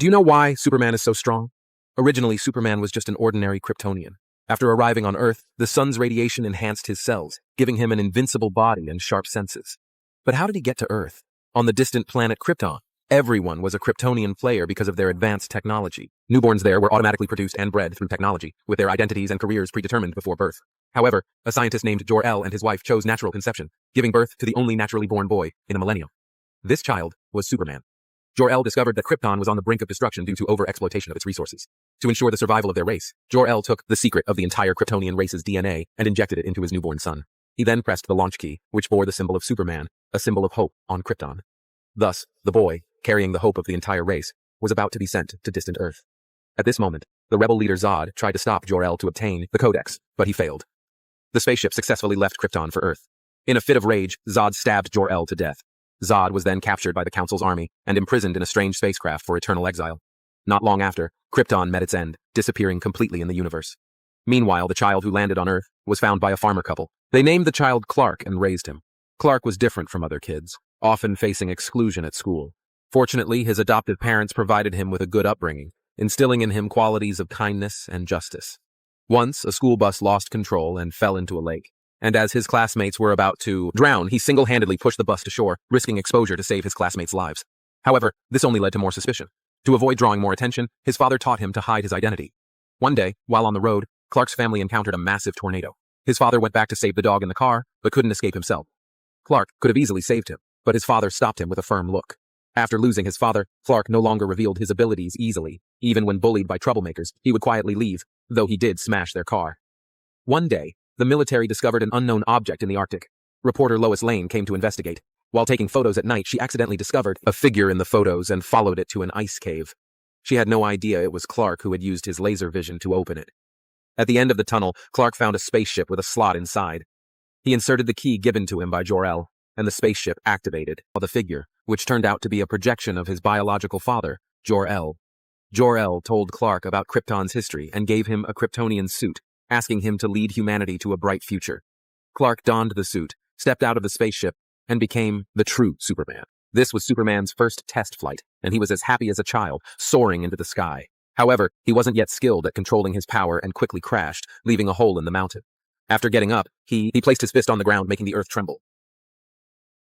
Do you know why Superman is so strong? Originally, Superman was just an ordinary Kryptonian. After arriving on Earth, the sun's radiation enhanced his cells, giving him an invincible body and sharp senses. But how did he get to Earth? On the distant planet Krypton, everyone was a Kryptonian player because of their advanced technology. Newborns there were automatically produced and bred through technology, with their identities and careers predetermined before birth. However, a scientist named Jor-El and his wife chose natural conception, giving birth to the only naturally born boy in a millennium. This child was Superman. Jor-El discovered that Krypton was on the brink of destruction due to overexploitation of its resources. To ensure the survival of their race, Jor-El took the secret of the entire Kryptonian race's DNA and injected it into his newborn son. He then pressed the launch key, which bore the symbol of Superman, a symbol of hope on Krypton. Thus, the boy, carrying the hope of the entire race, was about to be sent to distant Earth. At this moment, the rebel leader Zod tried to stop Jor-El to obtain the Codex, but he failed. The spaceship successfully left Krypton for Earth. In a fit of rage, Zod stabbed Jor-El to death. Zod was then captured by the Council's army and imprisoned in a strange spacecraft for eternal exile. Not long after, Krypton met its end, disappearing completely in the universe. Meanwhile, the child who landed on Earth was found by a farmer couple. They named the child Clark and raised him. Clark was different from other kids, often facing exclusion at school. Fortunately, his adoptive parents provided him with a good upbringing, instilling in him qualities of kindness and justice. Once, a school bus lost control and fell into a lake. And as his classmates were about to drown, he single-handedly pushed the bus to shore, risking exposure to save his classmates' lives. However, this only led to more suspicion. To avoid drawing more attention, his father taught him to hide his identity. One day, while on the road, Clark's family encountered a massive tornado. His father went back to save the dog in the car, but couldn't escape himself. Clark could have easily saved him, but his father stopped him with a firm look. After losing his father, Clark no longer revealed his abilities easily. Even when bullied by troublemakers, he would quietly leave, though he did smash their car. One day, the military discovered an unknown object in the Arctic. Reporter Lois Lane came to investigate. While taking photos at night, she accidentally discovered a figure in the photos and followed it to an ice cave. She had no idea it was Clark who had used his laser vision to open it. At the end of the tunnel, Clark found a spaceship with a slot inside. He inserted the key given to him by Jor-El, and the spaceship activated. The figure, which turned out to be a projection of his biological father, Jor-El. Jor-El told Clark about Krypton's history and gave him a Kryptonian suit, asking him to lead humanity to a bright future. Clark donned the suit, stepped out of the spaceship, and became the true Superman. This was Superman's first test flight, and he was as happy as a child, soaring into the sky. However, he wasn't yet skilled at controlling his power and quickly crashed, leaving a hole in the mountain. After getting up, he placed his fist on the ground, making the earth tremble.